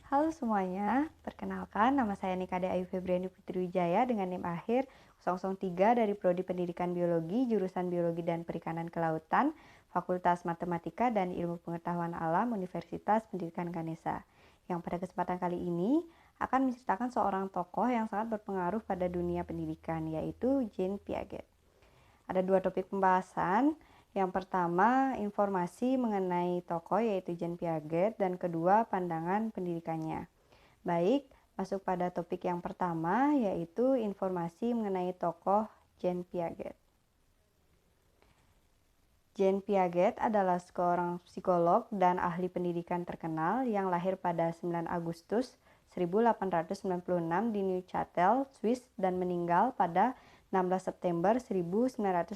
Halo semuanya, perkenalkan nama saya Nikade Ayu Febriani Putri Wijaya dengan NIM akhir 003 dari Prodi Pendidikan Biologi, jurusan Biologi dan Perikanan Kelautan, Fakultas Matematika dan Ilmu Pengetahuan Alam, Universitas Pendidikan Ganesha. Yang pada kesempatan kali ini akan menceritakan seorang tokoh yang sangat berpengaruh pada dunia pendidikan, yaitu Jean Piaget. Ada dua topik pembahasan. Yang pertama, informasi mengenai tokoh yaitu Jean Piaget, dan kedua, pandangan pendidikannya. Baik, masuk pada topik yang pertama yaitu informasi mengenai tokoh Jean Piaget. Jean Piaget adalah seorang psikolog dan ahli pendidikan terkenal yang lahir pada 9 Agustus 1896 di Neuchâtel, Swiss dan meninggal pada 16 September 1980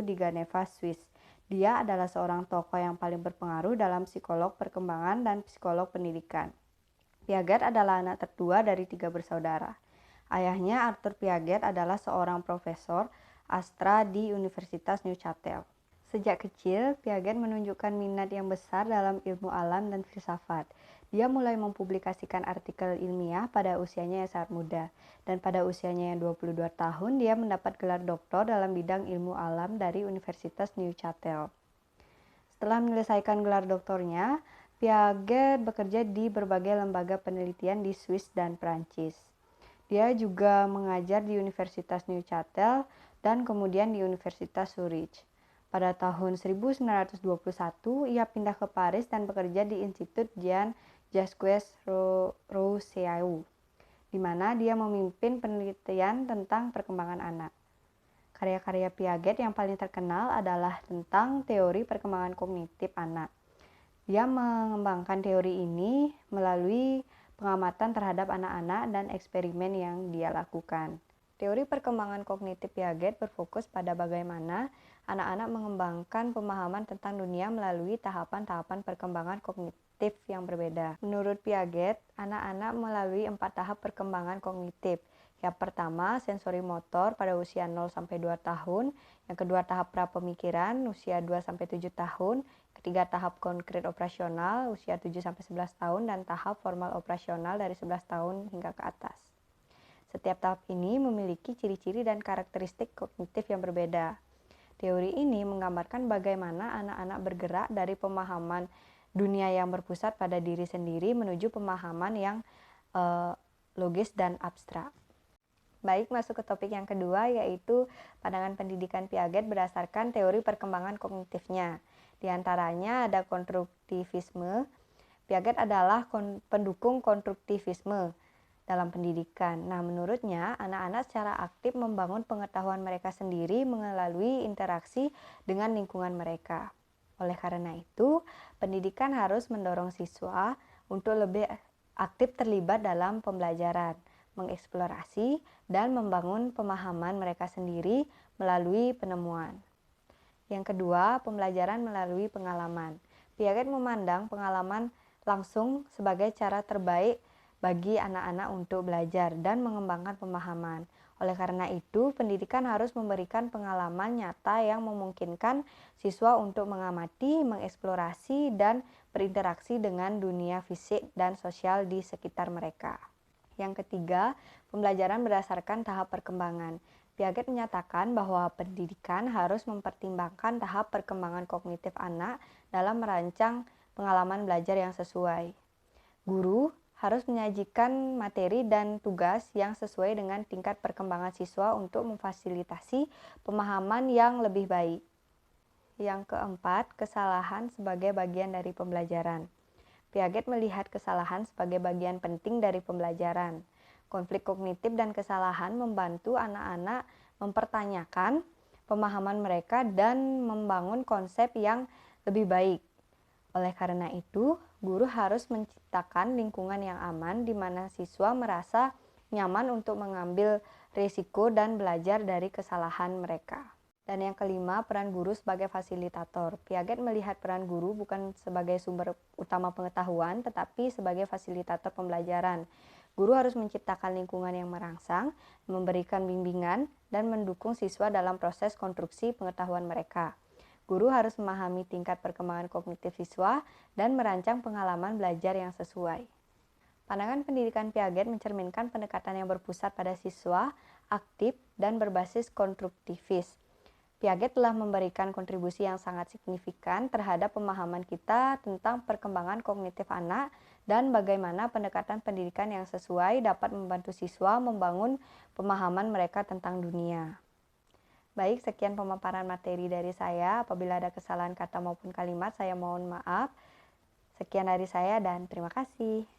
di Geneva, Swiss. Dia adalah seorang tokoh yang paling berpengaruh dalam psikolog perkembangan dan psikolog pendidikan. Piaget adalah anak tertua dari 3 bersaudara. Ayahnya, Arthur Piaget, adalah seorang profesor astra di Universitas Neuchâtel. Sejak kecil, Piaget menunjukkan minat yang besar dalam ilmu alam dan filsafat. Dia mulai mempublikasikan artikel ilmiah pada usianya yang sangat muda, dan pada usianya yang 22 tahun dia mendapat gelar doktor dalam bidang ilmu alam dari Universitas Neuchâtel. Setelah menyelesaikan gelar doktornya, Piaget bekerja di berbagai lembaga penelitian di Swiss dan Prancis. Dia juga mengajar di Universitas Neuchâtel dan kemudian di Universitas Zurich. Pada tahun 1921, ia pindah ke Paris dan bekerja di Institut Jean-Jacques Rousseau, di mana dia memimpin penelitian tentang perkembangan anak. Karya-karya Piaget yang paling terkenal adalah tentang teori perkembangan kognitif anak. Dia mengembangkan teori ini melalui pengamatan terhadap anak-anak dan eksperimen yang dia lakukan. Teori perkembangan kognitif Piaget berfokus pada bagaimana anak-anak mengembangkan pemahaman tentang dunia melalui tahapan-tahapan perkembangan kognitif yang berbeda. Menurut Piaget, anak-anak melalui 4 tahap perkembangan kognitif. Yang pertama, sensori motor pada usia 0-2 tahun. Yang kedua, tahap prapemikiran usia 2-7 tahun. Ketiga, tahap konkret operasional usia 7-11 tahun. Dan tahap formal operasional dari 11 tahun hingga ke atas. Setiap tahap ini memiliki ciri-ciri dan karakteristik kognitif yang berbeda. Teori ini menggambarkan bagaimana anak-anak bergerak dari pemahaman dunia yang berpusat pada diri sendiri menuju pemahaman yang logis dan abstrak. Baik, masuk ke topik yang kedua, yaitu pandangan pendidikan Piaget berdasarkan teori perkembangan kognitifnya. Di antaranya ada konstruktivisme. Piaget adalah pendukung konstruktivisme dalam pendidikan. Nah, menurutnya, anak-anak secara aktif membangun pengetahuan mereka sendiri melalui interaksi dengan lingkungan mereka. Oleh karena itu, pendidikan harus mendorong siswa untuk lebih aktif terlibat dalam pembelajaran, mengeksplorasi, dan membangun pemahaman mereka sendiri melalui penemuan. Yang kedua, pembelajaran melalui pengalaman. Piaget memandang pengalaman langsung sebagai cara terbaik bagi anak-anak untuk belajar dan mengembangkan pemahaman. Oleh karena itu, pendidikan harus memberikan pengalaman nyata yang memungkinkan siswa untuk mengamati, mengeksplorasi, dan berinteraksi dengan dunia fisik dan sosial di sekitar mereka. Yang ketiga, pembelajaran berdasarkan tahap perkembangan. Piaget menyatakan bahwa pendidikan harus mempertimbangkan tahap perkembangan kognitif anak dalam merancang pengalaman belajar yang sesuai. Guru harus menyajikan materi dan tugas yang sesuai dengan tingkat perkembangan siswa untuk memfasilitasi pemahaman yang lebih baik. Yang keempat, kesalahan sebagai bagian dari pembelajaran. Piaget melihat kesalahan sebagai bagian penting dari pembelajaran. Konflik kognitif dan kesalahan membantu anak-anak mempertanyakan pemahaman mereka dan membangun konsep yang lebih baik. Oleh karena itu, guru harus menciptakan lingkungan yang aman di mana siswa merasa nyaman untuk mengambil risiko dan belajar dari kesalahan mereka. Dan yang kelima, peran guru sebagai fasilitator. Piaget melihat peran guru bukan sebagai sumber utama pengetahuan, tetapi sebagai fasilitator pembelajaran. Guru harus menciptakan lingkungan yang merangsang, memberikan bimbingan, dan mendukung siswa dalam proses konstruksi pengetahuan mereka. Guru harus memahami tingkat perkembangan kognitif siswa dan merancang pengalaman belajar yang sesuai. Pandangan pendidikan Piaget mencerminkan pendekatan yang berpusat pada siswa, aktif, dan berbasis konstruktivis. Piaget telah memberikan kontribusi yang sangat signifikan terhadap pemahaman kita tentang perkembangan kognitif anak dan bagaimana pendekatan pendidikan yang sesuai dapat membantu siswa membangun pemahaman mereka tentang dunia. Baik, sekian pemaparan materi dari saya. Apabila ada kesalahan kata maupun kalimat, saya mohon maaf. Sekian dari saya dan terima kasih.